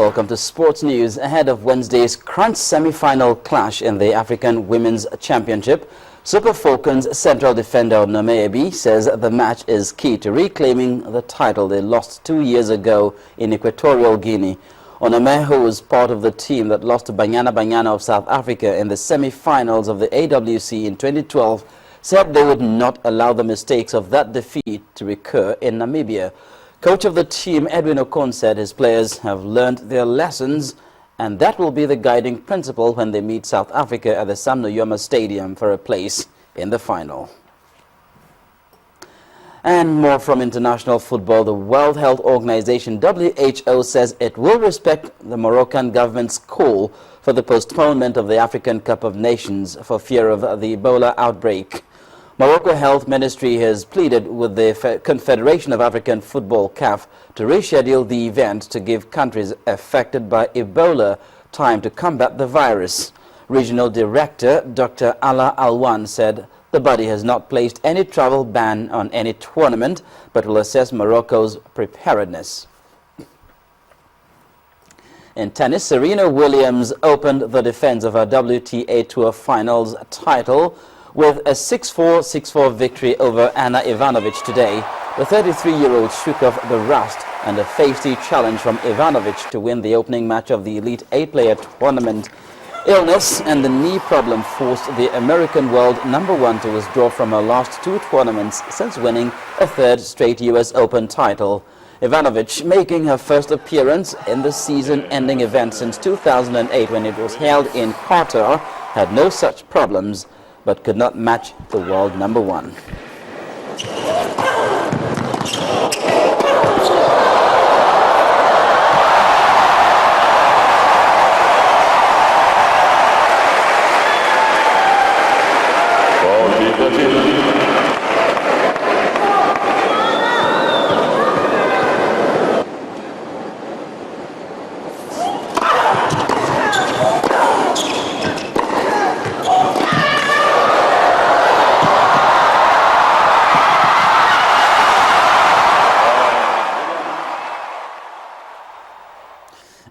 Welcome to Sports News. Ahead of Wednesday's crunch semi-final clash in the African Women's Championship, Super Falcons central defender Onome Ebi says the match is key to reclaiming the title they lost 2 years ago in Equatorial Guinea. Onome, who was part of the team that lost to Bayana of South Africa in the semi-finals of the AWC in 2012, said they would not allow the mistakes of that defeat to recur in Namibia. Coach of the team, Edwin Okon, said his players have learned their lessons, and that will be the guiding principle when they meet South Africa at the Sam Nujoma Stadium for a place in the final. And more from international football. The World Health Organization, WHO, says it will respect the Moroccan government's call for the postponement of the African Cup of Nations for fear of the Ebola outbreak. Morocco Health Ministry has pleaded with the Confederation of African Football, CAF, to reschedule the event to give countries affected by Ebola time to combat the virus. Regional Director Dr. Ala Alwan said the body has not placed any travel ban on any tournament, but will assess Morocco's preparedness. In tennis, Serena Williams opened the defense of her WTA Tour Finals title with a 6-4, 6-4 victory over Ana Ivanovic today. The 33-year-old shook off the rust and a feisty challenge from Ivanovic to win the opening match of the Elite 8-player tournament. Illness and the knee problem forced the American world #1 to withdraw from her last 2 tournaments since winning a 3rd straight US Open title. Ivanovic, making her first appearance in the season-ending event since 2008 when it was held in Qatar, had no such problems, but could not match the world #1.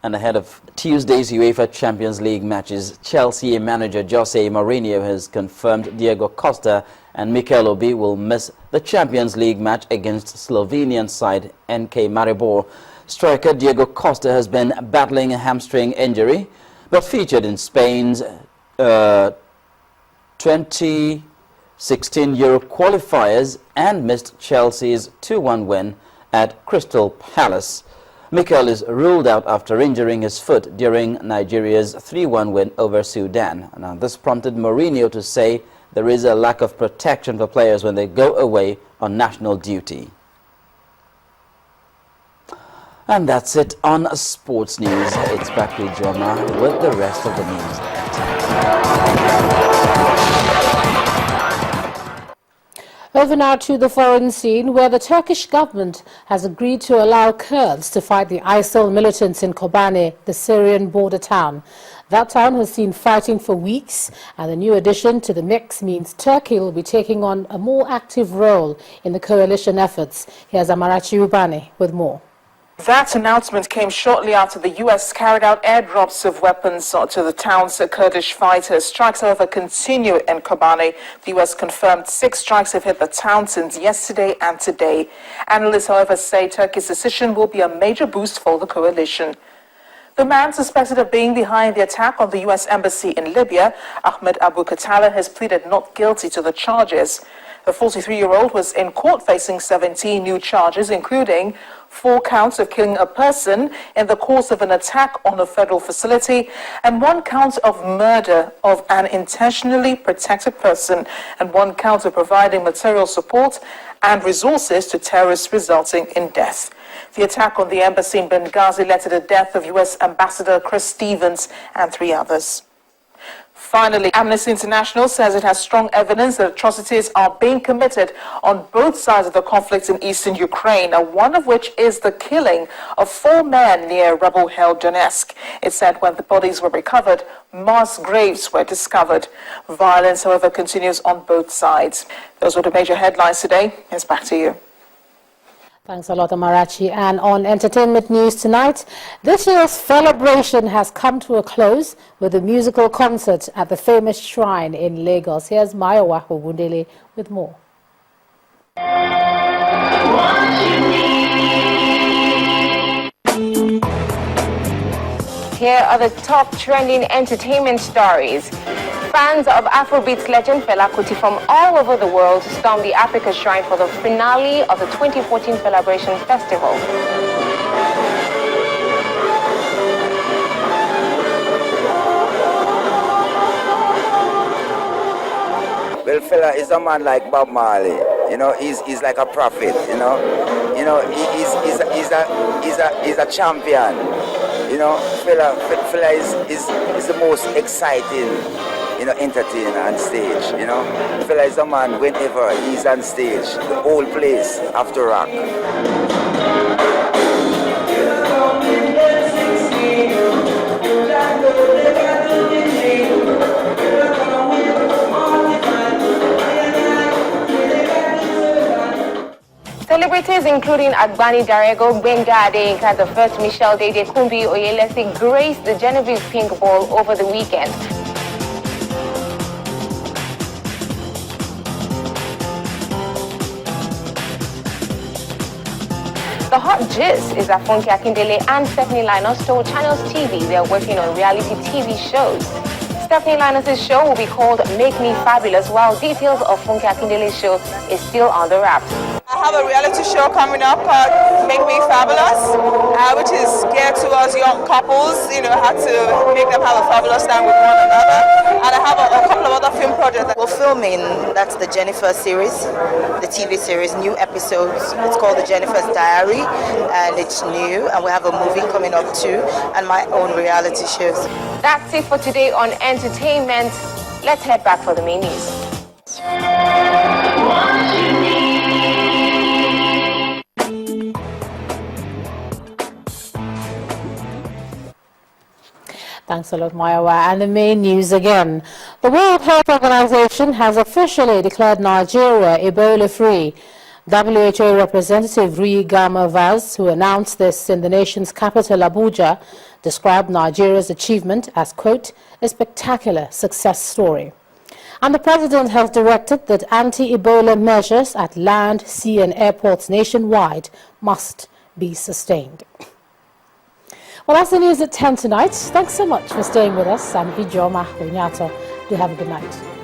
And ahead of Tuesday's UEFA Champions League matches, Chelsea manager Jose Mourinho has confirmed Diego Costa and Mikel Obi will miss the Champions League match against Slovenian side NK Maribor. Striker Diego Costa has been battling a hamstring injury, but featured in Spain's 2016 Euro qualifiers and missed Chelsea's 2-1 win at Crystal Palace. Mikel is ruled out after injuring his foot during Nigeria's 3-1 win over Sudan. Now, this prompted Mourinho to say there is a lack of protection for players when they go away on national duty. And that's it on Sports News. It's back to Joma with the rest of the news. Over now to the foreign scene, where the Turkish government has agreed to allow Kurds to fight the ISIL militants in Kobane, the Syrian border town. That town has seen fighting for weeks, and the new addition to the mix means Turkey will be taking on a more active role in the coalition efforts. Here's Amarachi Ubane with more. That announcement came shortly after the U.S. carried out airdrops of weapons to the town's Kurdish fighters. Strikes, however, continue in Kobane. The U.S. confirmed 6 strikes have hit the town since yesterday and today. Analysts, however, say Turkey's decision will be a major boost for the coalition. The man suspected of being behind the attack on the U.S. embassy in Libya, Ahmed Abu Katala, has pleaded not guilty to the charges. The 43-year-old was in court facing 17 new charges, including 4 counts of killing a person in the course of an attack on a federal facility and 1 count of murder of an intentionally protected person and 1 count of providing material support and resources to terrorists resulting in death. The attack on the embassy in Benghazi led to the death of U.S. Ambassador Chris Stevens and 3 others. Finally, Amnesty International says it has strong evidence that atrocities are being committed on both sides of the conflict in eastern Ukraine, one of which is the killing of 4 men near rebel-held Donetsk. It said when the bodies were recovered, mass graves were discovered. Violence, however, continues on both sides. Those were the major headlines today. It's back to you. Thanks a lot, Amarachi. And on entertainment news tonight, this year's celebration has come to a close with a musical concert at the famous shrine in Lagos. Here's Mayowa Ogundele with more. Here are the top trending entertainment stories. Fans of Afrobeats legend Fela Kuti from all over the world stormed the Africa Shrine for the finale of the 2014 Celebration Festival. Well, Fela is a man like Bob Marley. You know, he's like a prophet. He's a champion. You know, Fela is the most exciting, entertainer on stage. You know, Fela is a man. Whenever he's on stage, the whole place have to rock. Celebrities including Agbani Darego, Benga Adeyinka, the first Michelle Dede Kumbi Oyelesi graced the Genevieve Pink Ball over the weekend. The hot gist is that Funke Akindele and Stephanie Linus told Channels TV they are working on reality TV shows. Stephanie Linus' show will be called Make Me Fabulous, while details of Funke Akindele's show is still on the wraps. I have a reality show coming up called Make Me Fabulous, which is geared towards young couples, how to make them have a fabulous time with one another. And I have a couple of other film projects. We're filming, that's the Jennifer series, the TV series, new episodes. It's called The Jennifer's Diary, and it's new. And we have a movie coming up too, and my own reality shows. That's it for today on entertainment. Let's head back for the main news. Thanks a lot, Mayawa. And the main news again. The World Health Organization has officially declared Nigeria Ebola-free. WHO representative Rui Gama Vaz, who announced this in the nation's capital, Abuja, described Nigeria's achievement as, quote, a spectacular success story. And the president has directed that anti-Ebola measures at land, sea and airports nationwide must be sustained. Well, that's the news at 10 tonight. Thanks so much for staying with us. I'm Ijoma Onyato. Do have a good night.